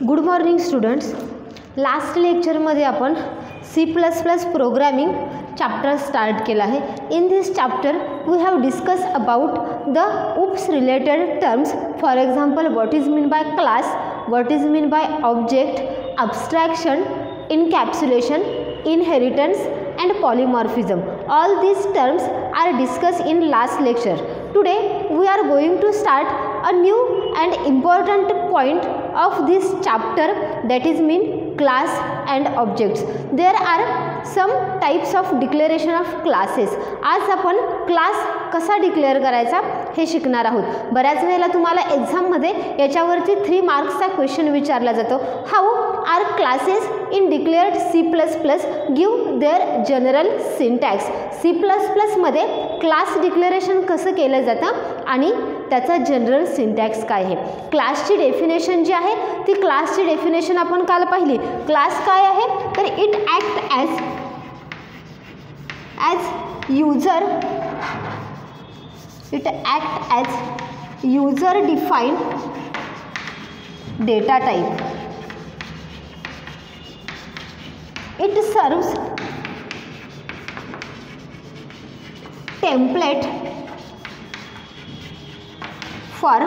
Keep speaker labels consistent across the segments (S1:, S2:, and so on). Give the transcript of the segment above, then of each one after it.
S1: Good morning students. Last लेक्चरमध्ये आपण C++ programming chapter start केला आहे. In this chapter we have discuss about the UPS related terms. For example, what is mean by class, what is mean by object, abstraction, encapsulation, inheritance and polymorphism. All these terms are discussed in last lecture. Today we are going to start a new and important point of this chapter, that is mean class and objects. There are some types of declaration of classes. आज आपण class कसा declare करायचा हे शिकणार आहोत. बऱ्याच वेळेला तुम्हाला एक्झाममध्ये याच्यावरती 3 मार्क्सचा क्वेश्चन विचारला जातो. How are classes in declared C++, give their general syntax. C++ मध्ये क्लास डिक्लेरेशन कसं केलं जातं आणि त्याचा जनरल सिंटॅक्स काय आहे. क्लासची डेफिनेशन जी आहे ती क्लासची डेफिनेशन आपण काल पाहिली. क्लास काय आहे तर it act as user, it act as user defined data type. It serves template for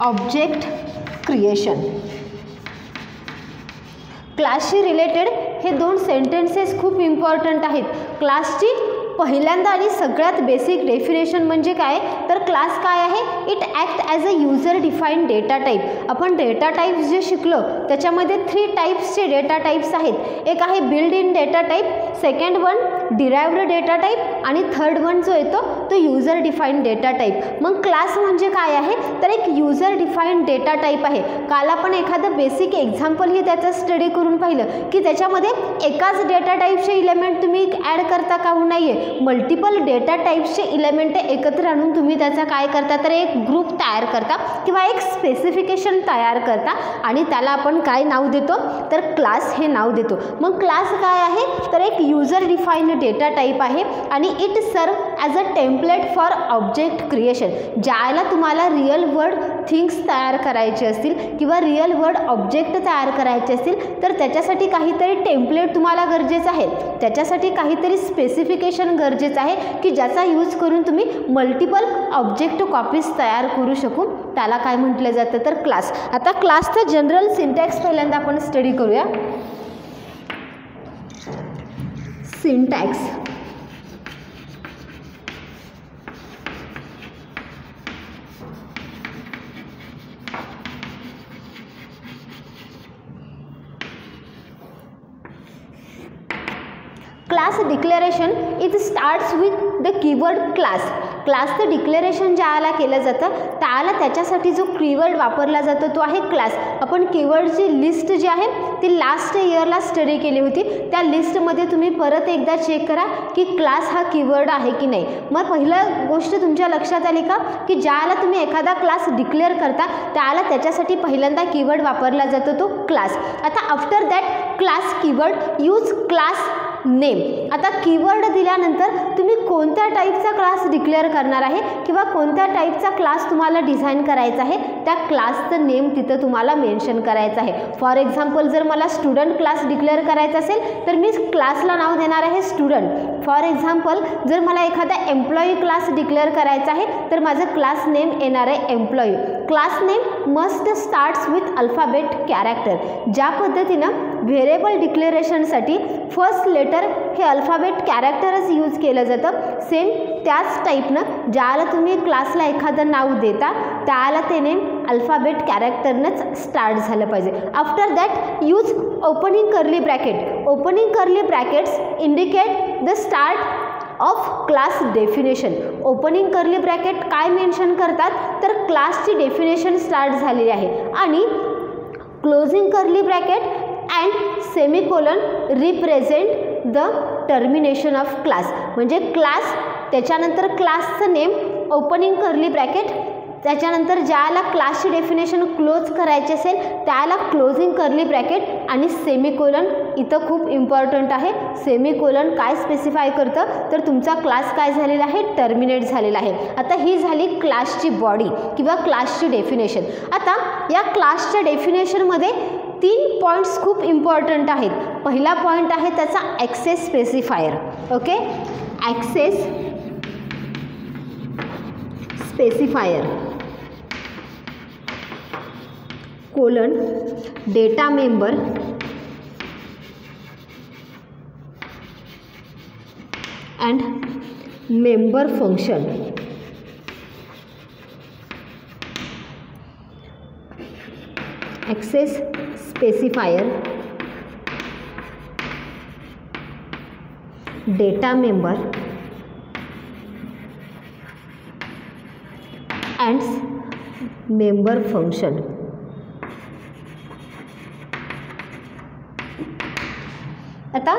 S1: object creation. क्लासशी रिलेटेड हे 2 सेंटेन्सेस खूप इम्पॉर्टंट आहेत. क्लासची पहिल्यांदा आणि सगळ्यात बेसिक डेफिनेशन म्हणजे काय तर क्लास काय आहे, it act as a user defined data type. आपण डेटा टाईप्स जे शिकलो त्याच्यामध्ये 3 टाईप्सचे डेटा टाईप्स आहेत. एक आहे build in data type, second one derived data type आणि थर्ड वन जो येतो तो यूजर डिफाइंड डेटा टाईप. मग क्लास म्हणजे काय आहे तर एक यूजर डिफाइंड डेटा टाईप आहे. काल आपण एखादं बेसिक एक्झाम्पल हे त्याचं स्टडी करून पाहिलं की त्याच्यामध्ये एकाच डेटा टाईपचे इलेमेंट तुम्ही ॲड करता का नाही आहे, मल्टिपल डेटा टाईप्सचे इलेमेंट एकत्र आणून तुम्ही त्याचा काय करता तर एक ग्रुप तयार करता किंवा एक स्पेसिफिकेशन तयार करता आणि त्याला आपण काय नाव देतो तर क्लास हे नाव देतो. मग क्लास काय आहे तर एक यूजर डिफाइंड डेटा टाईप आहे आणि it serve as a template for object creation. ज्याला तुम्हाला रिअल वर्ल्ड थिंग्स तयार करायचे असतील किंवा रिअल वर्ल्ड ऑब्जेक्ट तयार करायचे असतील तर त्याच्यासाठी काहीतरी टेम्पलेट तुम्हाला गरजेचं आहे, त्याच्यासाठी काहीतरी स्पेसिफिकेशन गरजेचं आहे की ज्याचा यूज करून तुम्ही मल्टिपल ऑब्जेक्ट कॉपीज तयार करू शकू. त्याला काय म्हटलं जातं तर क्लास. आता क्लासचा जनरल सिंटॅक्स पहिल्यांदा आपण स्टडी करूया. Syntax. Class declaration it starts with the keyword class. क्लासचं डिक्लेरेशन ज्याला केलं जातं त्याला त्याच्यासाठी जो कीवर्ड वापरला जातो तो आहे क्लास. आपण कीवर्डची लिस्ट जी आहे ती लास्ट इयरला स्टडी केली होती. त्या लिस्टमध्ये तुम्ही परत एकदा चेक करा की क्लास हा कीवर्ड आहे की नाही. मग पहिलं गोष्ट तुमच्या लक्षात आली का की ज्याला तुम्ही एखादा क्लास डिक्लेअर करता त्याला त्याच्यासाठी पहिल्यांदा कीवर्ड वापरला जातो तो क्लास. आता after that class keyword use class name. आता कीवर्ड दिल्यानंतर तुम्ही कोणत्या टाईपचा क्लास डिक्लेअर करणार आहे किंवा कोणत्या टाईपचा क्लास तुम्हाला डिझाईन करायचा आहे त्या क्लासचं नेम तिथं तुम्हाला मेन्शन करायचं आहे. फॉर एक्झाम्पल, जर मला स्टुडंट क्लास डिक्लेअर करायचा असेल तर मी क्लासला नाव देणार आहे स्टुडंट. फॉर एक्झाम्पल, जर मला एखादा एम्प्लॉई क्लास डिक्लेअर करायचा आहे तर माझं क्लास नेम येणार आहे employee. Class name must starts with alphabet character. ज्या पद्धतीनं व्हेरिएबल डिक्लेरेशनसाठी फर्स्ट लेटर हे अल्फाबेट कॅरेक्टरच यूज केलं जातं, सेम त्याच टाईपनं ज्याला तुम्ही क्लासला एखादं नाव देता त्याला ते नेम अल्फाबेट कॅरेक्टरनंच स्टार्ट झालं पाहिजे. After that use opening curly bracket. Opening curly brackets indicate the start of class definition. Opening curly bracket काय मेन्शन करतात तर क्लासची डेफिनेशन स्टार्ट झालेली आहे आणि closing curly bracket and semicolon represent the termination of class. म्हणजे class त्याच्यानंतर क्लासचं name opening curly bracket त्याच्यानंतर ज्याला क्लासची डेफिनेशन क्लोज करायची असेल त्याला क्लोजिंग कर्ली ब्रॅकेट आणि सेमिकोलन इथं खूप इम्पॉर्टंट आहे. सेमिकोलन काय स्पेसिफाय करतं तर तुमचा क्लास काय झालेला आहे, टर्मिनेट झालेला आहे. आता ही झाली क्लासची बॉडी किंवा क्लासची डेफिनेशन. आता या क्लासच्या डेफिनेशनमध्ये 3 पॉईंट्स खूप इम्पॉर्टंट आहेत. पहिला पॉईंट आहे त्याचा access specifier. Okay, access specifier colon data member and member function. Access specifier, data member and member function. आता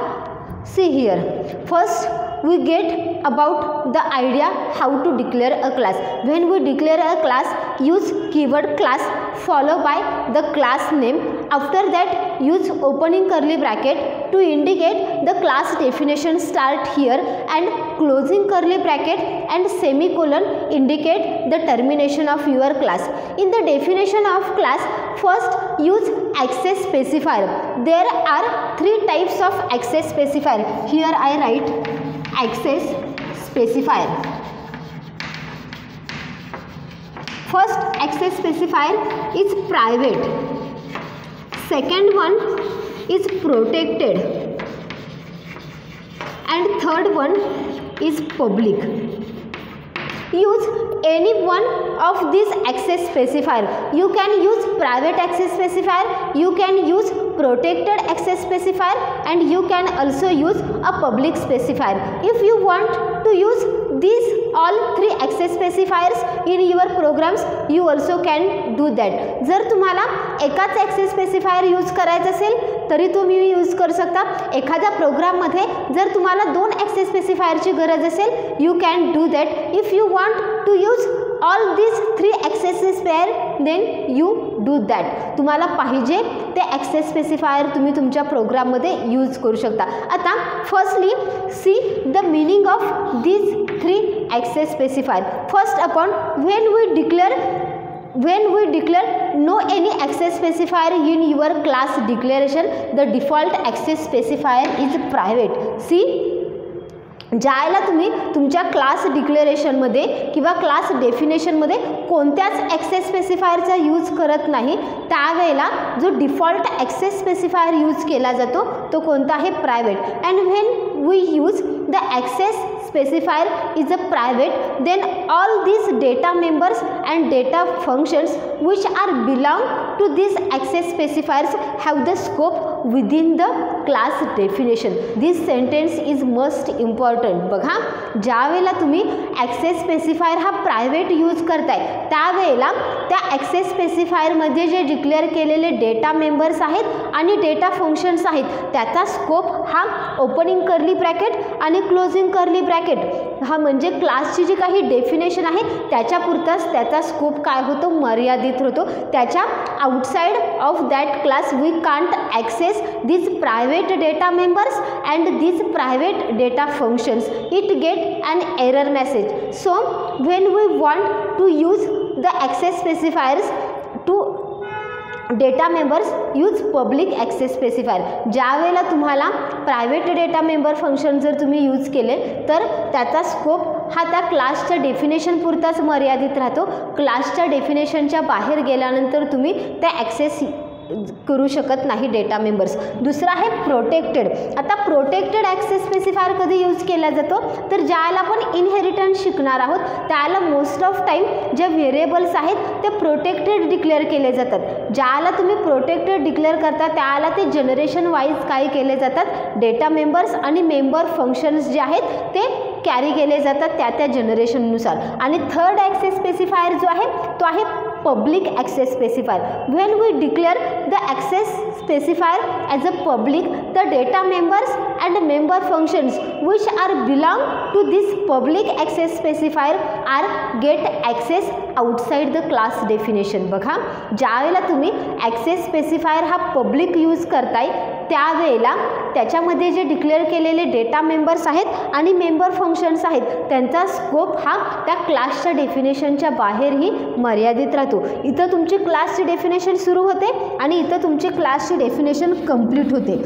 S1: see here, first we get about the idea how to declare a class. When we declare a class, use keyword class followed by the class name. After that, use opening curly bracket to indicate the class definition start here and closing curly bracket and semicolon indicate the termination of your class. In the definition of class, first use access specifier. There are 3 types of access specifier. Here I write access specifier. First access specifier is private. Second one is protected. And third one is public. Use any one of these access specifier. You can use private access specifier, you can use protected access specifier, and you can also use a public specifier. If you want to use these all 3 access specifiers in your programs, you also can do that. जर तुम्हाला एकाच access specifier use करायचं असेल तरी तुम्ही use करू शकता. एखाद्या प्रोग्राममध्ये जर तुम्हाला 2 access specifierची गरज असेल, you can do that. If you want to use all these 3 access specifier, then you do that. तुम्हाला पाहिजे ते access specifier तुम्ही तुमच्या प्रोग्राममध्ये यूज करू शकता. आता firstly see the meaning of these 3 access specifier. First upon, when we declare no any access specifier in your class declaration, the default access specifier is private. See, ज्याला तुम्ही तुमच्या class डिक्लेरेशनमध्ये किंवा क्लास डेफिनेशनमध्ये कोणत्याच access स्पेसिफायरचा use करत नाही, त्यावेळेला जो default access specifier use केला जातो तो कोणता आहे, private. And when we use the access specifier is a private, then all these data members and data functions which are belong to these access specifiers have the scope within the class definition. This sentence is most important. बघा, ज्यावेळेला तुम्ही access specifier हा private use करताय त्यावेळेला त्या access specifier मध्ये जे declare केलेले डेटा मेंबर्स आहेत आणि डेटा फंक्शन्स आहेत त्याचा स्कोप हा ओपनिंग कर्ली ब्रॅकेट आणि क्लोजिंग कर्ली ब्रॅकेट हा म्हणजे क्लासची जी काही डेफिनेशन आहे त्याच्यापुरताच त्याचा स्कोप काय होतो, मर्यादित होतो. त्याच्या outside of that class we can't access this private data members and this private data functions. It get an error message. So when we want to use the access specifiers to data members, use public access specifier. ज्यावेळेला तुम्हाला private data member function जर तुम्ही use केले तर त्याचा scope हा त्या क्लासच्या डेफिनेशन पुरताच मर्यादित राहतो. क्लासच्या डेफिनेशनच्या बाहेर गेल्यानंतर तुम्ही त्या ॲक्सेस करू शकत नाही डेटा मेंबर्स. दुसरा आहे प्रोटेक्टेड. आता प्रोटेक्टेड ॲक्सेस स्पेसिफायर कधी यूज केला जातो तर ज्याला आपण इनहेरिटन्स शिकणार आहोत त्याला मोस्ट ऑफ टाईम जे व्हेरिएबल्स आहेत ते प्रोटेक्टेड डिक्लेअर केले जातात. ज्याला तुम्ही प्रोटेक्टेड डिक्लेअर करता त्याला ते जनरेशन वाईज काय केले जातात, डेटा मेंबर्स आणि मेंबर फंक्शन्स जे आहेत ते कॅरी केले जातात त्या जनरेशननुसार. आणि थर्ड ॲक्सेस स्पेसिफायर जो आहे तो आहे public access specifier. When we declare the access specifier as a public, the data members and member functions which are belong to this public access specifier are get access outside the class definition. बघा, ज्यावेळेला तुम्ही access specifier हा public use करताय त्यावेळेला त्याच्यामध्ये जे declare केलेले data members आहेत आणि मेंबर फंक्शन्स आहेत त्यांचा स्कोप हा त्या क्लासच्या डेफिनेशनच्या बाहेरही मर्यादित राहतो. इथं तुमची क्लासची डेफिनेशन सुरू होते आणि इथं तुमची क्लासची डेफिनेशन कंप्लीट होते.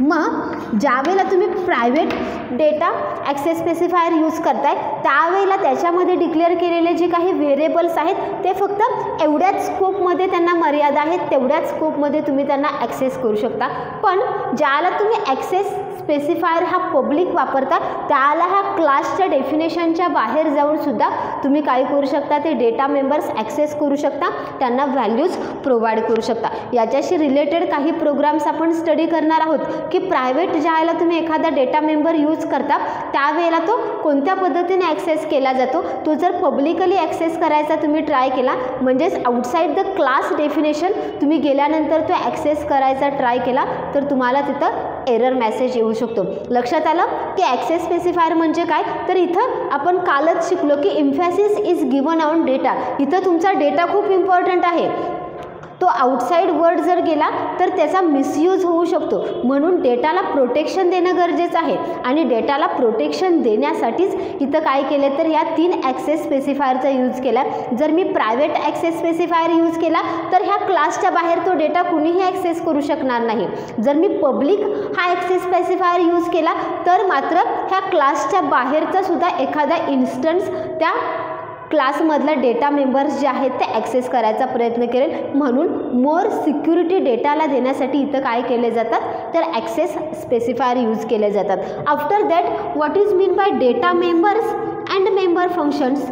S1: मग ज्यावेळेला तुम्ही private data access specifier use करताय त्यावेळेला त्याच्यामध्ये डिक्लेअर केलेले जे काही व्हेरिएबल्स आहेत ते फक्त एवढ्याच स्कोपमध्ये त्यांना मर्यादा आहेत, तेवढ्याच स्कोपमध्ये तुम्ही त्यांना ॲक्सेस करू शकता. पण ज्याला तुम्ही ॲक्सेस स्पेसिफायर हा पब्लिक वापरता त्याला हा क्लासच्या डेफिनेशनच्या बाहेर जाऊन सुद्धा तुम्ही काय करू शकता, ते डेटा मेंबर्स ॲक्सेस करू शकता, त्यांना व्हॅल्यूज प्रोव्हाइड करू शकता. याच्याशी रिलेटेड काही प्रोग्राम्स आपण स्टडी करणार आहोत की प्रायव्हेट ज्याला तुम्ही एखादा डेटा मेंबर यूज करता त्यावेळेला तो कोणत्या पद्धतीने ॲक्सेस केला जातो. तो जर पब्लिकली ॲक्सेस करायचा तुम्ही ट्राय केला म्हणजेच आउटसाइड द क्लास डेफिनेशन तुम्ही गेल्यानंतर तो ॲक्सेस करायचा ट्राय केला तर तुम्हाला तिथं एरर मेसेज येऊ शकतो. लक्षात आलं की ॲक्सेस स्पेसिफायर म्हणजे काय, तर इथं आपण कालच शिकलो की एम्फॅसिस इज गिवन ऑन डेटा. इथं तुमचा डेटा खूप इम्पॉर्टंट आहे, तो आउटसाइड वर्ड जर गेला तर त्याचा मिसयूज होऊ शकतो. म्हणून डेटाला प्रोटेक्शन देणं गरजेचं आहे आणि डेटाला प्रोटेक्शन देण्यासाठीच इथं काय केलं तर ह्या 3 ॲक्सेस स्पेसिफायरचा यूज केला. जर मी प्रायव्हेट ॲक्सेस स्पेसिफायर यूज केला तर ह्या क्लासच्या बाहेर तो डेटा कुणीही ॲक्सेस करू शकणार नाही. जर मी पब्लिक हा ॲक्सेस स्पेसिफायर यूज केला तर मात्र ह्या क्लासच्या बाहेरचा सुद्धा एखादा इन्स्टन्स त्या क्लासमधला डेटा मेंबर्स जे आहेत ते ॲक्सेस करायचा प्रयत्न करेल. म्हणून मोर सिक्युरिटी डेटाला देण्यासाठी इथं काय केले जातात तर ॲक्सेस स्पेसिफायर यूज केले जातात. After that what is mean bye data members and member functions.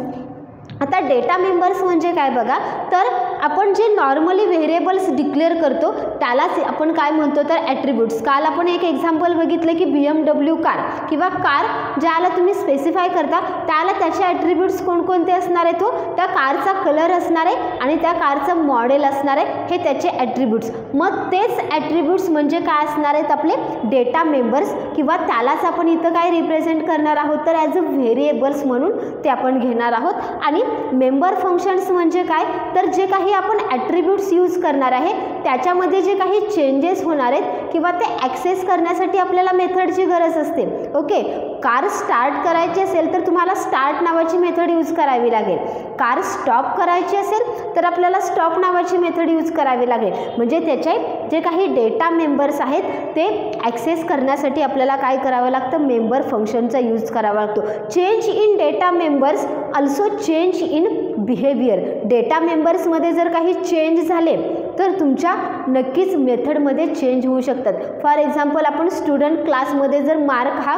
S1: आता डेटा मेंबर्स म्हणजे काय बघा, तर आपण जे नॉर्मली व्हेरिएबल्स डिक्लेअर करतो त्यालाच आपण काय म्हणतो तर ॲट्रिब्यूट्स. काल आपण एक एक्झाम्पल बघितलं की BMW कार किंवा कार ज्याला तुम्ही स्पेसिफाय करता त्याला त्याचे ॲट्रिब्यूट्स कोणकोणते असणार आहे, तो त्या कारचा कलर असणार आहे आणि त्या कारचं मॉडेल असणार आहे, हे त्याचे ॲट्रिब्यूट्स. मग तेच ॲट्रिब्यूट्स म्हणजे काय असणार आहेत आपले डेटा मेंबर्स किंवा त्यालाच आपण इथं काय रिप्रेझेंट करणार आहोत तर ॲज अ व्हेरिएबल्स म्हणून ते आपण घेणार आहोत. आणि मेंबर फंक्शन्स म्हणजे काय, तर जे काही आपण ॲट्रिब्यूट्स यूज करणार आहे त्याच्यामध्ये जे काही चेंजेस होणार आहेत किंवा ते ॲक्सेस करण्यासाठी आपल्याला मेथडची गरज असते. ओके, कार स्टार्ट करायची असेल तर तुम्हाला स्टार्ट नावाची मेथड यूज करावी लागेल. कार स्टॉप करायची असेल तर आपल्याला स्टॉप नावाची मेथड यूज करावी लागेल. म्हणजे त्याचे जे काही डेटा मेंबर्स आहेत ते ॲक्सेस करण्यासाठी आपल्याला काय करावं लागतं, मेंबर फंक्शनचा यूज करावा लागतो. Change in data members also change in behaviour. Data मेंबर्समध्ये जर काही चेंज झाले तर तुमच्या नक्कीच मेथडमध्ये चेंज होऊ शकतात. फॉर एक्झाम्पल आपण स्टुडंट क्लासमध्ये जर मार्क हा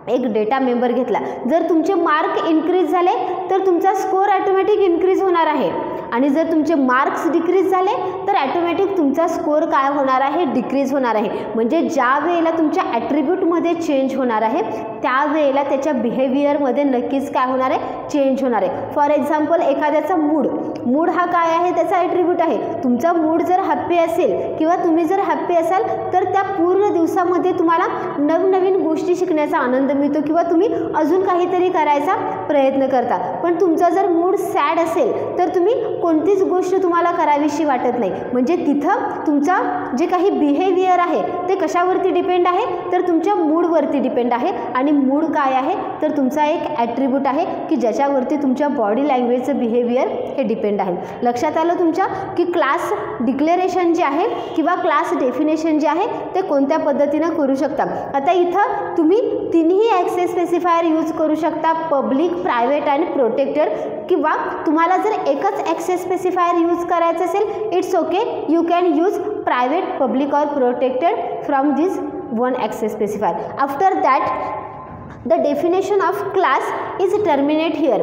S1: एक डेटा मेंबर घेतला, जर तुमचे मार्क इन्क्रीज झाले तर तुमचा स्कोर ॲटोमॅटिक इन्क्रीज होणार आहे आणि जर तुमचे मार्क्स डिक्रीज झाले तर ॲटोमॅटिक तुमचा स्कोर काय होणार आहे, डिक्रीज होणार आहे. म्हणजे ज्या वेळेला तुमच्या ॲट्रिब्यूटमध्ये चेंज होणार आहे त्यावेळेला त्याच्या बिहेवियरमध्ये नक्कीच काय होणार आहे, चेंज होणार आहे. फॉर एक्झाम्पल एखाद्याचा मूड हा काय आहे, त्याचा ॲट्रिब्यूट आहे. तुमचा मूड जर हॅप्पी असेल किंवा तुम्ही जर हॅप्पी असाल तर त्या पूर्ण दिवसामध्ये तुम्हाला नवनवीन गोष्टी शिकण्याचा आनंद मिळतो किंवा तुम्ही अजून काहीतरी करायचा प्रयत्न करता. पण तुमचा जर मूड सॅड असेल तर तुम्ही कोणतीच गोष्ट तुम्हाला करावीशी वाटत नाही. म्हणजे तिथं तुमचा जे काही बिहेवियर आहे ते कशावरती डिपेंड आहे तर तुमच्या मूडवरती डिपेंड आहे. आणि मूड काय आहे तर तुमचा एक ॲट्रिब्यूट आहे की ज्याच्यावरती तुमच्या बॉडी लँग्वेजचं बिहेवियर हे डिपेंड आहे. लक्षात आलं तुमच्या की क्लास डिक्लेरेशन जे आहे किंवा क्लास डेफिनेशन जे आहे ते कोणत्या पद्धतीनं करू शकता. आता इथं तुम्ही तिन्ही ॲक्सेस स्पेसिफायर यूज करू शकता, पब्लिक, प्रायव्हेट आणि प्रोटेक्टेड. किंवा तुम्हाला जर एकच ॲक्सेस स्पेसिफायर यूज करायचं असेल it's okay, you can use private, public और protected from this one access specifier. After that the definition of class is terminate here,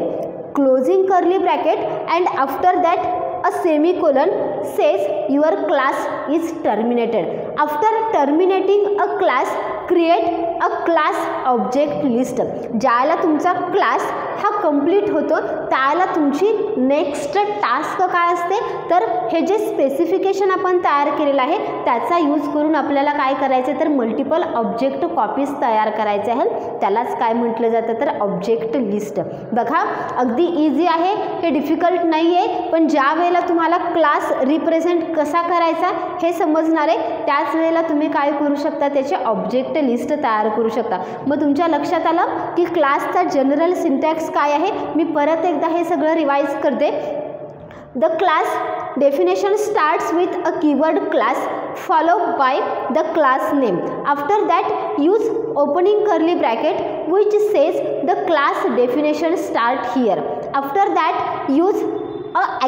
S1: closing curly bracket, and after that a semicolon says your class is terminated. After terminating a class create a class object list. ज्याला तुमचा class हा complete होतो त्याला तुमची next task काय असते तर हे जे स्पेसिफिकेशन आपण तयार केलेलं आहे त्याचा यूज करून आपल्याला काय करायचं तर मल्टिपल ऑब्जेक्ट कॉपीज तयार करायचे आहे, त्यालाच काय म्हटलं जातं तर ऑब्जेक्ट लिस्ट. बघा अगदी इझी आहे, हे डिफिकल्ट नाही आहे, पण ज्या वेळेला तुम्हाला क्लास रिप्रेझेंट कसा करायचा हे समजणार आहे त्याच वेळेला तुम्ही काय करू शकता त्याचे ऑब्जेक्ट लिस्ट तयार करू शकता. मग तुमच्या लक्षात आलं की क्लासचा जनरल सिंटॅक्स काय आहे. मी परत एकदा हे सगळं रिवाइज करते. The class definition starts with a keyword class followed by the class name. After that use opening curly bracket which says the class definition start here. After that use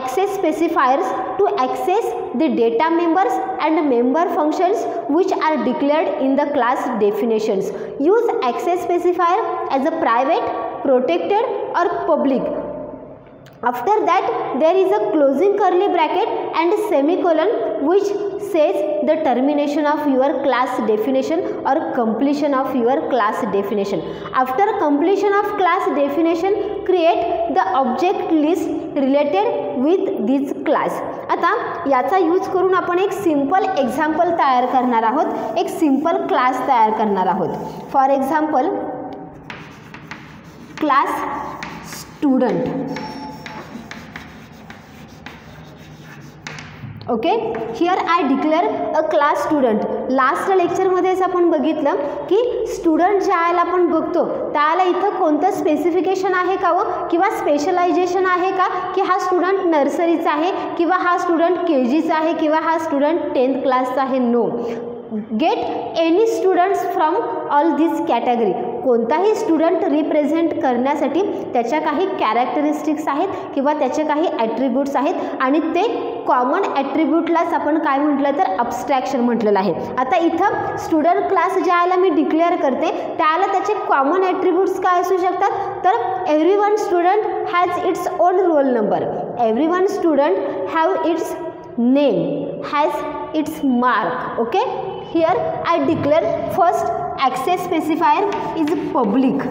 S1: access specifiers to access the data members and member functions which are declared in the class definitions. Use access specifier as a private, protected or public. After that there is a closing curly bracket and semicolon which says the termination of your class definition or completion of your class definition. After completion of class definition create the object list related with this class. आता याचा use करून आपण एक simple example तयार करणार आहोत, एक simple class तयार करणार आहोत. For example class student. Okay, here I declare a class student. Last लेक्चरमध्येच आपण बघितलं की स्टुडंट ज्यावेळेला आपण बघतो त्याला इथं कोणतं स्पेसिफिकेशन आहे का व किंवा स्पेशलायझेशन आहे का की हा स्टुडंट नर्सरीचा आहे किंवा हा स्टुडंट KGचा आहे किंवा हा स्टुडंट 10th क्लासचा आहे. No. Get any students from all this category. कोणताही स्टुडंट रिप्रेझेंट करण्यासाठी त्याच्या काही कॅरेक्टरिस्टिक्स आहेत किंवा त्याचे काही ॲट्रिब्यूट्स आहेत आणि ते कॉमन ॲट्रिब्यूटलाच आपण काय म्हटलं तर अब्स्ट्रॅक्शन म्हटलेलं आहे. आता इथं स्टुडंट क्लास ज्याला मी डिक्लेअर करते त्याला त्याचे कॉमन ॲट्रिब्यूट्स काय असू शकतात तर everyone student has its own roll number, everyone student have its name, has its mark. Okay, here I declare first access specifier is public.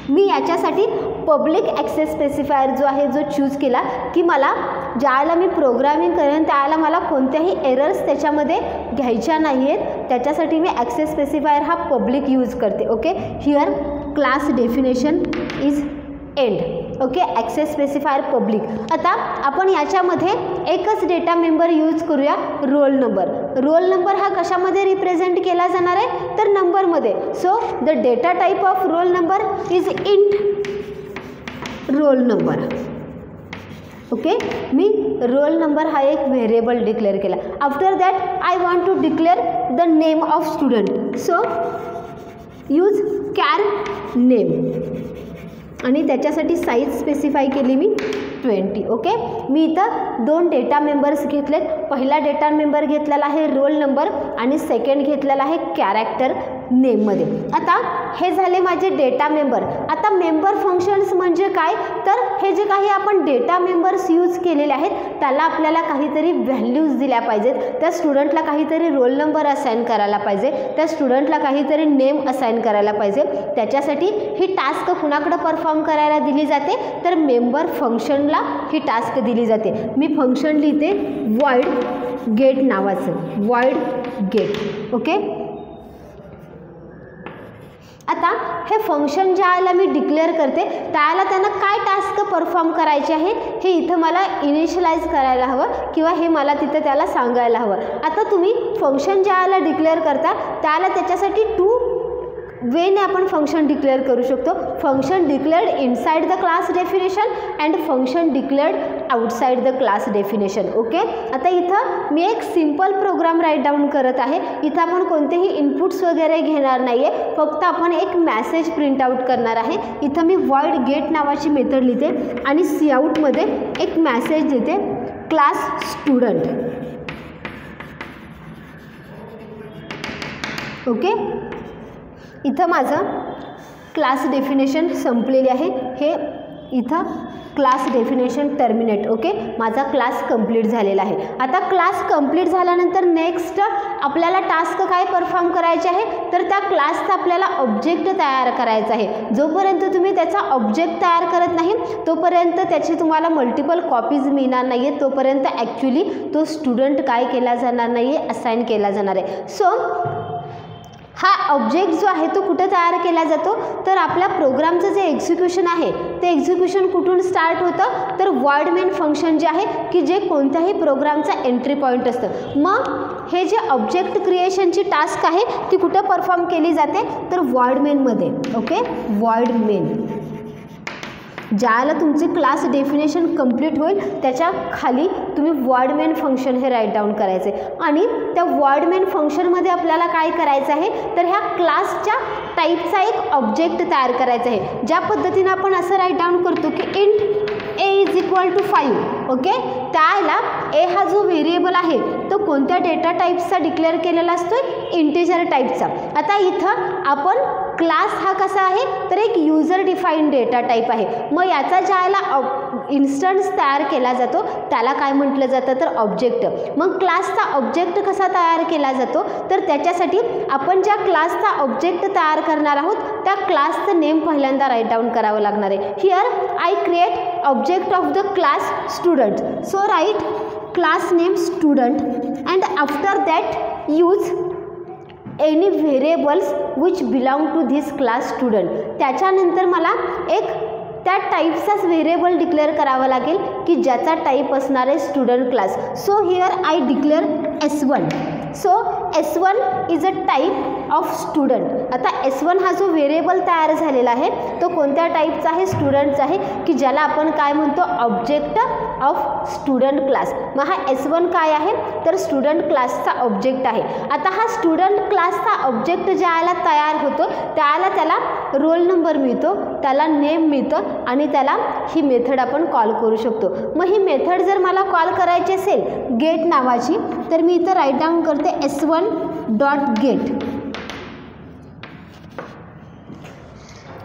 S1: मी याच्यासाठी पब्लिक ॲक्सेस स्पेसिफायर जो आहे जो चूज केला की मला ज्यावेळेला मी प्रोग्रामिंग करेन त्यावेळेला मला कोणत्याही एरर्स त्याच्यामध्ये घ्यायच्या नाही आहेत त्याच्यासाठी मी ॲक्सेस स्पेसिफायर हा पब्लिक यूज करते. Okay, here class definition is end. Okay, access specifier public. आता आपण याच्यामध्ये एकच डेटा मेंबर यूज करूया, रोल नंबर. रोल नंबर हा कशामध्ये रिप्रेझेंट केला जाणार आहे तर नंबरमध्ये. So the data type of roll number is int roll number. Okay, मी रोल नंबर हा एक व्हेरिएबल डिक्लेअर केला. After that I want to declare the name of student. So use care name आणि त्याच्यासाठी साईज स्पेसिफाय केली मी 20. Okay, मी इथं 2 data members घेतलेत. पहिला डेटा मेंबर घेतलेला आहे रोल नंबर आणि सेकंड घेतलेला आहे कॅरेक्टर नेममध्ये. आता हे झाले माझे डेटा मेंबर. आता मेंबर फंक्शन्स म्हणजे काय तर हे जे काही आपण डेटा मेंबर्स यूज केलेले आहेत त्याला आपल्याला काहीतरी व्हॅल्यूज दिल्या पाहिजेत. त्या स्टुडंटला काहीतरी रोल नंबर असाइन करायला पाहिजे, त्या स्टुडंटला काहीतरी नेम असाइन करायला पाहिजे. त्याच्यासाठी ही टास्क कुणाकडे परफॉर्म करायला दिली जाते तर मेंबर फंक्शनला ही टास्क दिली जाते. मी फंक्शन लिहिते वॉइड गेट नावाचं, वॉइड गेट. ओके, आता हे फंक्शन ज्याला मी डिक्लेअर करते त्याला त्यांना काय टास्क परफॉर्म करायचे आहे हे इथं मला इनिशियलाइज करायला हवं किंवा हे मला तिथं त्याला सांगायला हवं. आता तुम्ही फंक्शन ज्याला डिक्लेअर करता त्याला त्याच्यासाठी 2 वेने आपण फंक्शन डिक्लेअर करू शकतो. Function declared inside the class definition and function declared outside the class definition. Okay, आता इथं मी एक सिंपल प्रोग्राम राईट डाऊन करत आहे. इथं आपण कोणतेही इनपुट्स वगैरे घेणार नाही आहे, फक्त आपण एक मॅसेज प्रिंट आउट करणार आहे. इथं मी वॉइड गेट नावाची मेथड लिहिते आणि सी आउटमध्ये एक मॅसेज देते क्लास स्टुडंट. ओके, इथं माझं क्लास डेफिनेशन संपलेली आहे. हे इथं क्लास डेफिनेशन टर्मिनेट. ओके, माझा क्लास कंप्लीट झालेला आहे. आता क्लास कंप्लीट झाल्यानंतर नेक्स्ट आपल्याला टास्क काय परफॉर्म करायचे आहे, तर त्या क्लासचा आपल्याला ऑब्जेक्ट तयार करायचा आहे. जोपर्यंत तुम्ही त्याचा ऑब्जेक्ट तयार करत नाही तोपर्यंत त्याची तुम्हाला मल्टिपल कॉपीज मिळणार नाही आहे, तोपर्यंत ॲक्च्युली तो स्टुडंट काय केला जाणार नाही आहे, असाइन केला जाणार आहे. सो हा ऑब्जेक्ट जो आहे तो कुठे तयार केला जातो, तर आपल्या प्रोग्रामचं जे एक्झिक्युशन आहे ते एक्झिक्युशन कुठून स्टार्ट होतं, तर वॉइड मेन फंक्शन जे आहे की जे कोणत्याही प्रोग्रामचा एंट्री पॉईंट असतं. मग हे जे ऑब्जेक्ट क्रिएशनची टास्क आहे ती कुठं परफॉर्म केली जाते, तर वॉइड मेनमध्ये. ओके, वॉइड मेन ज्याला तुमची क्लास डेफिनेशन कंप्लीट होईल त्याच्या खाली तुम्ही वॉइड मेन फंक्शन हे राईट डाऊन करायचे. आणि त्या वॉइड मेन फंक्शनमध्ये आपल्याला काय करायचं आहे, तर ह्या क्लासच्या टाईपचा एक ऑब्जेक्ट तयार करायचा आहे. ज्या पद्धतीनं आपण असं राईट डाऊन करतो की int a is equal to 5. Okay, त्याला ए हा जो व्हेरिएबल आहे तो कोणत्या डेटा टाईपचा डिक्लेअर केलेला असतो, इंटिजर टाईपचा. आता इथं आपण क्लास हा कसा आहे, तर एक युजर डिफाईन डेटा टाईप आहे. मग याचा ज्याला इन्स्टन्स तयार केला जातो त्याला काय म्हटलं जातं, तर ऑब्जेक्ट. मग क्लासचा ऑब्जेक्ट कसा तयार केला जातो, तर त्याच्यासाठी आपण ज्या क्लासचा ऑब्जेक्ट तयार करणार आहोत त्या क्लासचं नेम पहिल्यांदा राईट डाऊन करावं लागणार आहे. Here I create object of the class student. So right class name student and after that use any variables which belong to this class student. त्याच्यानंतर मला एक त्या टाईपचाच व्हेरिएबल डिक्लेअर करावा लागेल की ज्याचा टाईप असणार आहे student class. So here I declare S1. So S1 is a type of student. आता S1 हा जो व्हेरिएबल तयार झालेला आहे तो कोणत्या टाईपचा आहे, स्टुडंटचा आहे, की ज्याला आपण काय म्हणतो, ऑब्जेक्ट ऑफ स्टुडंट क्लास. मग हा S1 काय आहे, तर स्टुडंट क्लासचा ऑब्जेक्ट आहे. आता हा स्टुडंट क्लासचा ऑब्जेक्ट ज्याला तयार होतो त्याला रोल नंबर मिळतो, त्याला नेम मिळतं आणि त्याला ही मेथड आपण कॉल करू शकतो. मग ही मेथड जर मला कॉल करायची असेल गेट नावाची, तर मी इथं राईट डाऊन करते S1 डॉट गेट.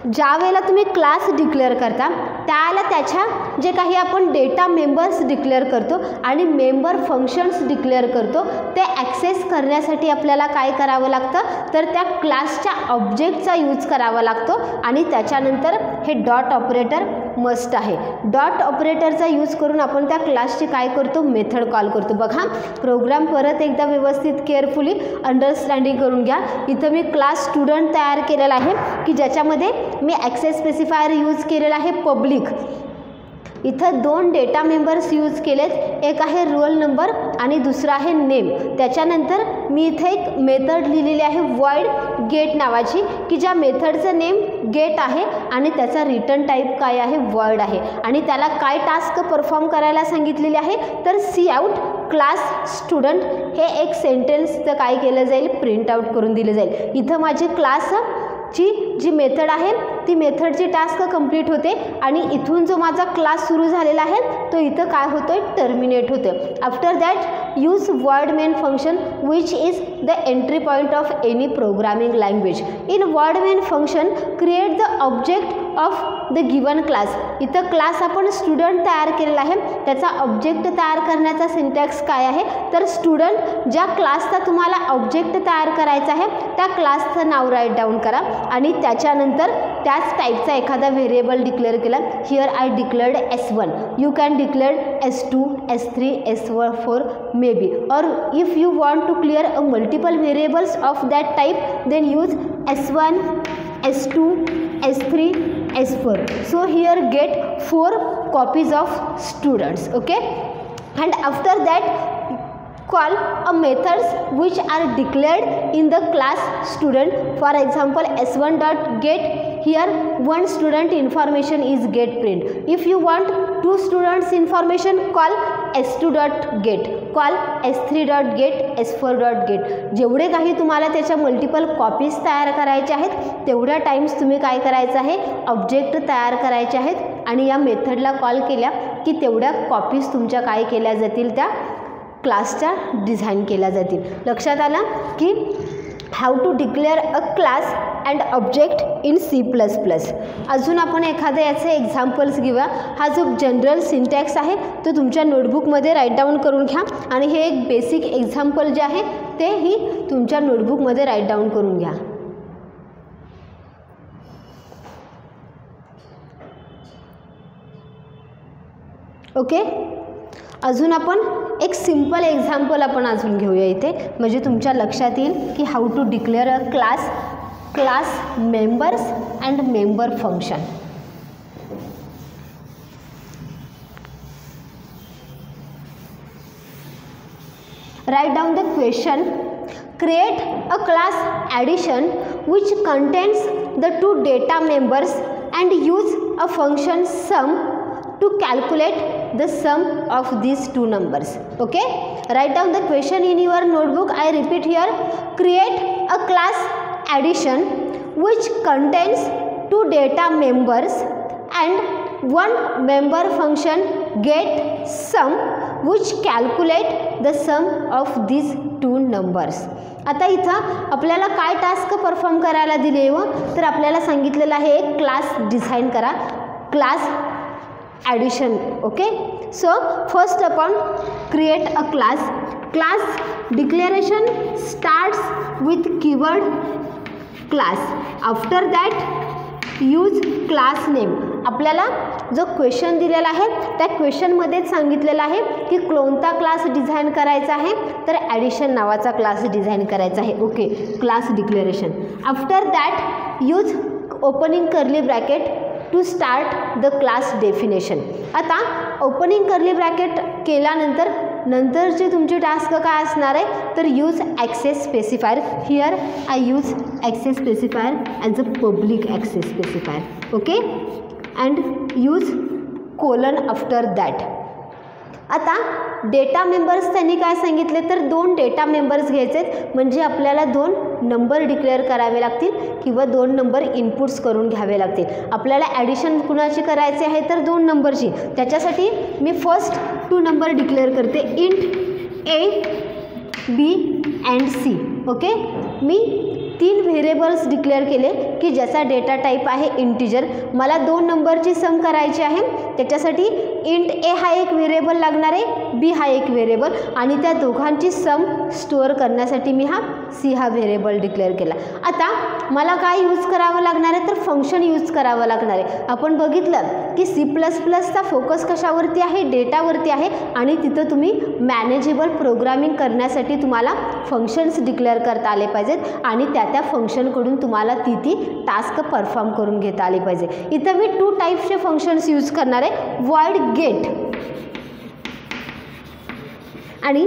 S1: ज्या वेळेला तुम्ही क्लास डिक्लेअर करता त्याला त्याच्या जे काही आपण डेटा मेंबर्स डिक्लेअर करतो आणि मेंबर फंक्शन्स डिक्लेअर करतो ते ॲक्सेस करण्यासाठी आपल्याला काय करावं लागतं, तर त्या क्लासच्या ऑब्जेक्टचा यूज करावा लागतो. आणि त्याच्यानंतर हे डॉट ऑपरेटर मस्ट आहे. डॉट ऑपरेटरचा यूज करून आपण त्या क्लासची काय करतो, मेथड कॉल करतो. बघा प्रोग्राम परत एकदा व्यवस्थित केअरफुली अंडरस्टँडिंग करून घ्या. इथं मी क्लास स्टुडंट तयार केलेला आहे की ज्याच्यामध्ये मी ॲक्सेस स्पेसिफायर यूज केलेला आहे पब्लिक. इथं दोन डेटा मेंबर्स यूज केलेत, एक आहे रोल नंबर आणि दुसरा आहे नेम. त्याच्यानंतर मी इथे एक मेथड लिहिलेली आहे वॉइड गेट नावाची की ज्या मेथडचं नेम गेट आहे आणि त्याचा रिटर्न टाईप काय आहे, वॉइड आहे. आणि त्याला काय टास्क परफॉर्म करायला सांगितलेली आहे, तर सी आउट क्लास स्टुडंट हे एक सेंटेन्सचं काय केलं जाईल, प्रिंट आउट करून दिलं जाईल. इथं माझी क्लासची जी मेथड आहे ती मेथडची टास्क कंप्लीट होते आणि इथून जो माझा क्लास सुरू झालेला आहे तो इथं काय होतोय, टर्मिनेट होतं. After that use void main function which is the entry point of any programming language. In void main function create the object of the given class. इथं क्लास आपण स्टुडंट तयार केलेला आहे, त्याचा ऑब्जेक्ट तयार करण्याचा सिंटॅक्स काय आहे, तर स्टुडंट ज्या क्लासचा तुम्हाला ऑब्जेक्ट तयार करायचा आहे त्या क्लासचं नाव राईट डाऊन करा आणि त्याच्यानंतर त्याच टाईपचा एखादा व्हेरिएबल डिक्लेअर केला. Here I declared S1. You can declare S2, S3, S4 maybe. और if you want to clear a multiple variables of that type then use S1, S2, S3, S4. So here get 4 copies of students. Okay, and after that call a methods which are declared in the class student. For example, S1 dot get, here one student information is get print. If you want 2 students information, call S2 dot get, call S3 dot get, S4 dot get. जेवढे काही तुम्हाला त्याच्या multiple copies तयार करायचे आहेत तेवढ्या times तुम्ही काय करायचं आहे, ऑब्जेक्ट तयार करायचे आहेत आणि या मेथडला कॉल केल्या की तेवढ्या कॉपीज तुमच्या काय केल्या जातील, त्या क्लासच्या डिझाईन केल्या जातील. लक्षात आलं की how to declare a class and object in C++. अजून आपण एखादं याचे एक्झाम्पल्स घेऊया. हा जो जनरल सिंटॅक्स आहे तो तुमच्या नोटबुकमध्ये राईट डाऊन करून घ्या आणि हे एक बेसिक एक्झाम्पल जे आहे तेही तुमच्या नोटबुकमध्ये राईट डाऊन करून घ्या. ओके. अजून आपण एक सिंपल एक्झाम्पल आपण अजून घेऊया इथे, म्हणजे तुमच्या लक्षात येईल की how to declare a class members and member function. Right down the question. Create a class addition which contains the 2 data members and use a function sum to calculate the sum of these 2 numbers. Okay, write down the question in your notebook. I repeat here, create a class addition which contains 2 data members and 1 member function get sum which calculate the sum of these 2 numbers. आता इथं आपल्याला काय task perform करायला दिले व तर आपल्याला सांगितलेलं आहे एक क्लास डिझाइन करा, class addition. Okay, so first upon create a class declaration starts with keyword class. After that use class name. आपल्याला जो क्वेश्चन दिलेला आहे त्या क्वेश्चनमध्येच सांगितलेलं आहे की कोणता क्लास डिझाइन करायचा आहे, तर ॲडिशन नावाचा क्लास डिझाइन करायचा आहे. Okay, class declaration. After that use opening curly bracket to start the class definition. आता ओपनिंग कर्ली ब्रॅकेट केल्यानंतर नंतरची तुमची टास्क काय असणार आहे, तर use access specifier. Here I use access specifier as a public access specifier. Okay, and use colon after that. आता data members त्यांनी काय सांगितले, तर 2 डेटा मेंबर्स घ्यायचे आहेत, म्हणजे आपल्याला 2 नंबर डिक्लेअर करावे लागतील किंवा 2 नंबर इनपुट्स करून घ्यावे लागतील. आपल्याला ॲडिशन कुणाची करायची आहे, तर 2 नंबरची. त्याच्यासाठी मी फर्स्ट 2 नंबर डिक्लेअर करते, int A, B and C. Okay, me 3 variables declare केले की ज्याचा डेटा टाईप आहे इंटिजर. मला 2 नंबरची सम करायची आहे, त्याच्यासाठी इंट A हा एक व्हेरिएबल लागणार आहे, B हा एक व्हेरिएबल, आणि त्या दोघांची सम स्टोअर करण्यासाठी मी हा C हा व्हेरिएबल डिक्लेअर केला. आता मला काय यूज करावं लागणार आहे, तर फंक्शन यूज करावं लागणार आहे. आपण बघितलं की C++चा फोकस कशावरती आहे, डेटावरती आहे, आणि तिथं तुम्ही मॅनेजेबल प्रोग्रामिंग करण्यासाठी तुम्हाला फंक्शन्स डिक्लेअर करता आले पाहिजेत आणि त्या फंक्शनकडून तुम्हाला ती टास्क परफॉर्म करून घेता आली पाहिजे. इथं मी 2 टाईप्सचे फंक्शन्स यूज करणार आहे, void get आणि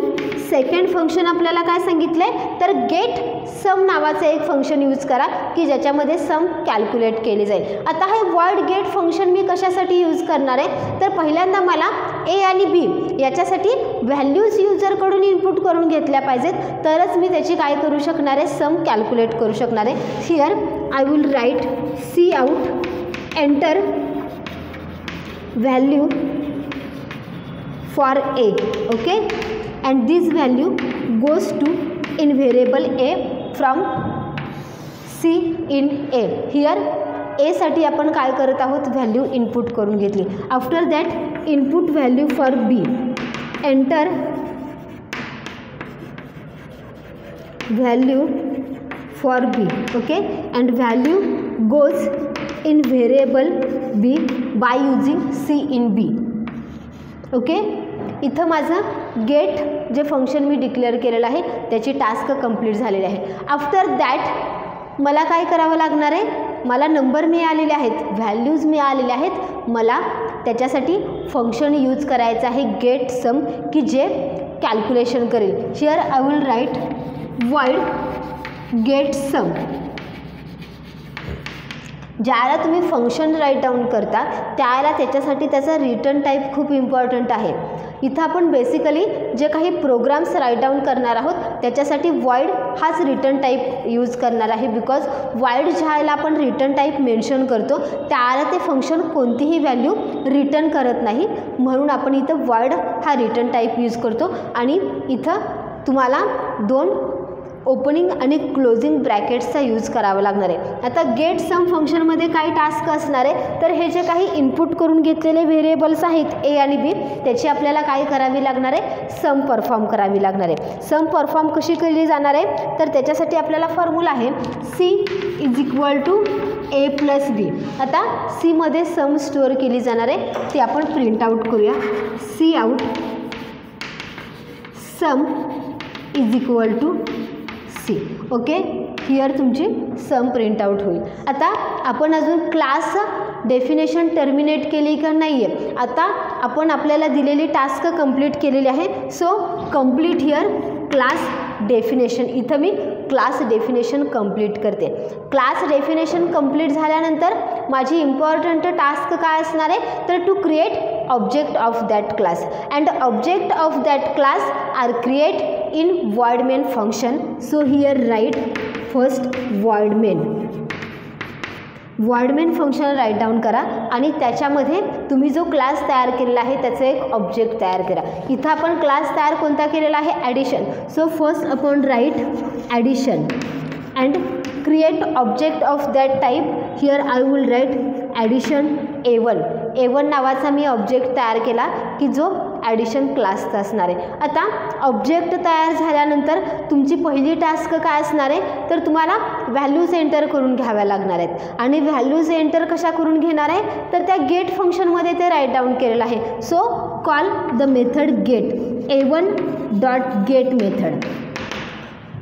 S1: सेकंड फंक्शन आपल्याला काय सांगितलं आहे, तर गेट सम नावाचं एक फंक्शन यूज करा की ज्याच्यामध्ये सम कॅल्क्युलेट केली जाईल. आता हे void get फंक्शन मी कशासाठी यूज करणार आहे, तर पहिल्यांदा मला A आणि B याच्यासाठी व्हॅल्यूज युजरकडून इनपुट करून घेतल्या पाहिजेत, तरच मी त्याची काय करू शकणार आहे, सम कॅल्क्युलेट करू शकणार आहे. Here I will write C out enter value for A. Okay, and this value goes to in variable A from C in A. Here A साठी आपण काय करत आहोत, व्हॅल्यू इनपुट करून घेतली. After that input value for B, enter value for B. Okay, and value goes in variable B by using C in B. Okay, इथं माझं gate जे फंक्शन मी डिक्लेअर केलेलं आहे त्याची टास्क कंप्लीट झालेली आहे. आफ्टर दॅट मला काय करावं लागणार आहे, मला नंबर मिळालेले आहेत, व्हॅल्यूज मिळालेले आहेत, मला त्याच्यासाठी फंक्शन यूज करायचं आहे गेट सम की जे कॅल्क्युलेशन करेल. Here I will write void get sum. ज्याला तुम्ही फंक्शन राईट डाऊन करता त्याला त्याच्यासाठी त्याचा रिटर्न टाईप खूप इम्पॉर्टंट आहे. इथं आपण बेसिकली जे काही प्रोग्राम्स राईट डाऊन करणार आहोत त्याच्यासाठी void हाच रिटर्न टाईप यूज करणार आहे, बिकॉज void ज्याला आपण रिटर्न टाईप मेन्शन करतो त्याला ते फंक्शन कोणतीही व्हॅल्यू रिटर्न करत नाही, म्हणून आपण इथं void हा रिटर्न टाईप यूज करतो. आणि इथं तुम्हाला 2 ओपनिंग आणि क्लोजिंग ब्रॅकेट्सचा यूज करावा लागणार आहे. आता गेट सम फंक्शनमध्ये काय टास्क असणार आहे, तर हे जे काही इनपुट करून घेतलेले व्हेरिएबल्स आहेत ए आणि बी, त्याची आपल्याला काय करावी लागणार आहे, सम परफॉर्म करावी लागणार आहे. सम परफॉर्म कशी केली जाणार आहे, तर त्याच्यासाठी आपल्याला फॉर्म्युला आहे C is equal to A plus B. आता सीमध्ये सम स्टोअर केली जाणार आहे, ती आपण प्रिंट आउट करूया. Cout sum is equal to C. Okay, here तुमची सम प्रिंट आउट होईल. आता आपण अजून क्लास डेफिनेशन टर्मिनेट केली का नाही आहे. आता आपण आपल्याला दिलेली टास्क कंप्लीट केलेली आहे. So complete here class definition. इथं मी क्लास डेफिनेशन कंप्लीट करते. क्लास डेफिनेशन कंप्लीट झाल्यानंतर माझी इम्पॉर्टंट टास्क काय असणार आहे, तर to create object of that class and object of that class are create in void main function. So here write first void main. void main function right down करा आणि त्याच्यामध्ये तुम्ही जो क्लास तयार केलेला आहे त्याचं एक ऑब्जेक्ट तयार करा. इथं आपण क्लास तयार कोणता केलेला आहे, ॲडिशन. सो फर्स्ट आपण write addition and create object of that type. Here I will write addition A1. A1 नावाचा मी ऑब्जेक्ट तयार केला की जो ॲडिशन क्लासचा असणार आहे. आता ऑब्जेक्ट तयार झाल्यानंतर तुमची पहिली टास्क काय असणार आहे, तर तुम्हाला व्हॅल्यूज एंटर करून घ्याव्या लागणार आहेत. आणि व्हॅल्यूज एंटर कशा करून घेणार आहे, तर त्या गेट फंक्शनमध्ये ते राईट डाऊन केलेलं आहे. So call the method gate. A1 dot get method.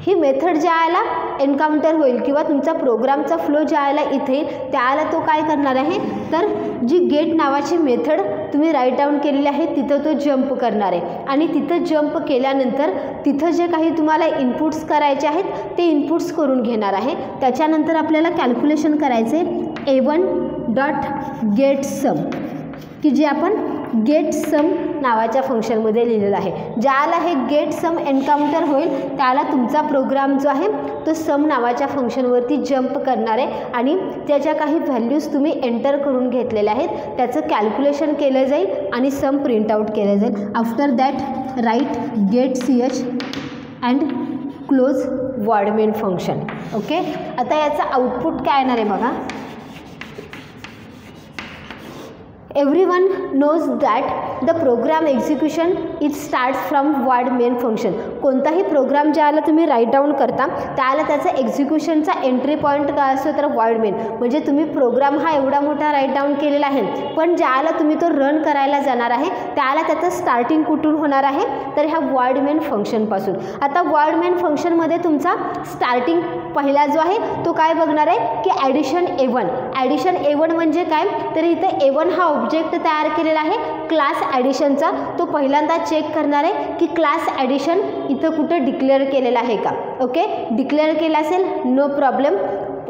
S1: He method ज्या वेळेला एन्काउंटर होईल किंवा तुमचा प्रोग्रामचा फ्लो ज्या वेळेला इथे येईल त्यावेळेला तो काय करणार आहे, तर जी गेट नावाची मेथड तुम्ही राईट डाऊन केलेली आहे तिथं तो जंप करणार आहे. आणि तिथं जंप केल्यानंतर तिथं जे काही तुम्हाला इनपुट्स करायचे आहेत ते इनपुट्स करून घेणार आहे. त्याच्यानंतर आपल्याला कॅल्क्युलेशन करायचे A1 डॉट गेट सम, की जे आपण गेट सम नावाच्या फंक्शनमध्ये लिहिलेलं आहे. ज्याला हे गेट सम एन्काउंटर होईल त्याला तुमचा प्रोग्राम जो आहे तो सम नावाच्या फंक्शनवरती जंप करणार आहे आणि त्याच्या काही व्हॅल्यूज तुम्ही एंटर करून घेतलेल्या आहेत त्याचं कॅल्क्युलेशन केलं जाईल आणि सम प्रिंट आउट केलं जाईल. After that write get CH and close void main function. Okay, आता याचं आउटपुट काय येणार आहे बघा. Everyone knows that the program execution it starts from void main function. कोणताही प्रोग्राम ज्याला तुम्ही राईट डाऊन करता त्याला त्याचं एक्झिक्युशनचा एंट्री पॉईंट काय असतो, तर void main. म्हणजे तुम्ही प्रोग्राम हा एवढा मोठा राईट डाऊन केलेला आहे, पण ज्याला तुम्ही तो रन करायला जाणार आहे त्याला त्याचं स्टार्टिंग कुठून होणार आहे, तर ह्या void main फंक्शनपासून. आता void main फंक्शनमध्ये तुमचा स्टार्टिंग पहिला जो आहे तो काय बघणार आहे, की ॲडिशन A1. ॲडिशन A1 म्हणजे काय, तर इथं A1 हा ऑब्जेक्ट तयार केलेला आहे क्लास ॲडिशनचा. तो पहिल्यांदा चेक करणार आहे की क्लास ॲडिशन इथं कुठं डिक्लेअर केलेला आहे का. ओके, डिक्लेअर केला असेल no problem,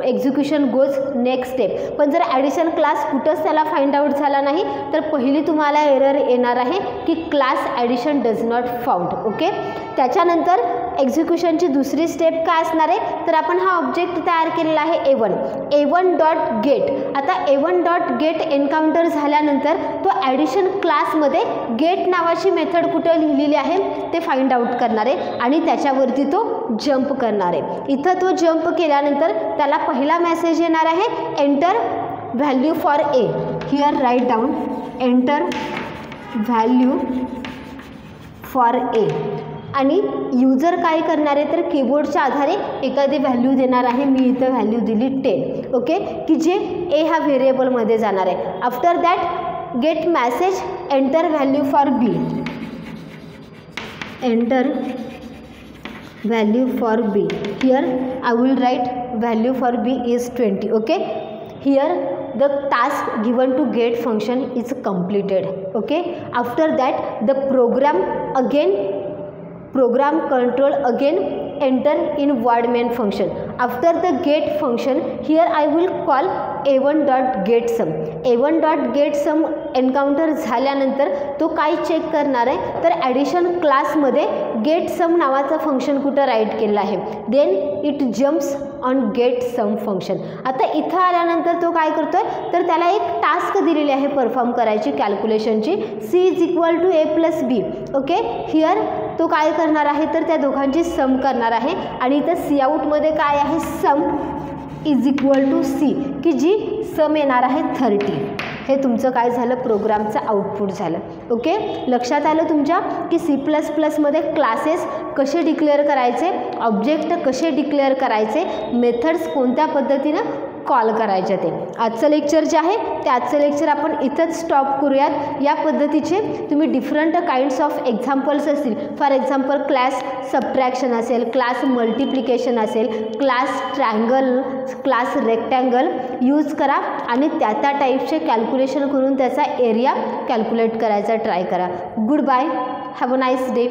S1: execution goes next step. पण जर ॲडिशन क्लास कुठंच त्याला फाइंड आउट झाला नाही तर पहिली तुम्हाला एरर येणार आहे की class addition does not found. Okay, त्याच्यानंतर एक्झिक्युशनची दुसरी स्टेप काय असणार आहे, तर आपण हा ऑब्जेक्ट तयार केलेला आहे A1 डॉट गेट. आता A1 डॉट गेट एन्काउंटर झाल्यानंतर तो ॲडिशन क्लासमध्ये गेट नावाची मेथड कुठं लिहिलेली आहे ते फाइंड आउट करणार आहे आणि त्याच्यावरती तो जंप करणार आहे. इथं तो जंप केल्यानंतर त्याला पहिला मेसेज येणार आहे enter value for A. Here write down enter value for A. आणि यूजर काय करणार आहे, तर कीबोर्डच्या आधारे एखादी व्हॅल्यू देणार आहे. मी इथं व्हॅल्यू दिली 10. ओके, की जे A ह्या व्हेरिएबलमध्ये जाणार आहे. After that get message enter value for B. Enter value for B. Here I will write value for B is 20. Okay, here the task given to get function is completed. Okay, after that the program control again enter in void main function. After the get function, here I will call A1 dot get sum. A1 dot get sum encounter झाल्यानंतर तो काय check करणार आहे, तर addition क्लासमध्ये get some नावाचं function कुठं write केलं आहे. Then it jumps on get sum function. आता इथं आल्यानंतर तो काय करतोय, तर त्याला एक टास्क दिलेली आहे परफॉर्म करायची कॅल्क्युलेशनची. C is equal to A plus B. Okay, here तो काय करणार आहे तर त्या दोघांची सम करणार आहे आणि इथं सी आउटमध्ये काय आहे sum is equal to C की जी सम येणार आहे 30. हे तुमचं काय झालं प्रोग्रामचं आउटपुट झालं. ओके, लक्षात आलं तुमच्या की C++मध्ये क्लासेस कसे डिक्लेअर करायचे, ऑब्जेक्ट कसे डिक्लेअर करायचे, मेथड्स कोणत्या पद्धतीनं कॉल करायचे. ते आजचं लेक्चर जे आहे ते आजचं लेक्चर आपण इथंच स्टॉप करूयात. या पद्धतीचे तुम्ही डिफरंट काइंड्स ऑफ एक्झाम्पल्स असतील, फॉर एक्झाम्पल क्लास सबट्रॅक्शन असेल, क्लास मल्टिप्लिकेशन असेल, class triangle, class rectangle use करा आणि त्या टाईपचे कॅल्क्युलेशन करून त्याचा एरिया कॅल्क्युलेट करायचा ट्राय करा. Goodbye, have a nice day.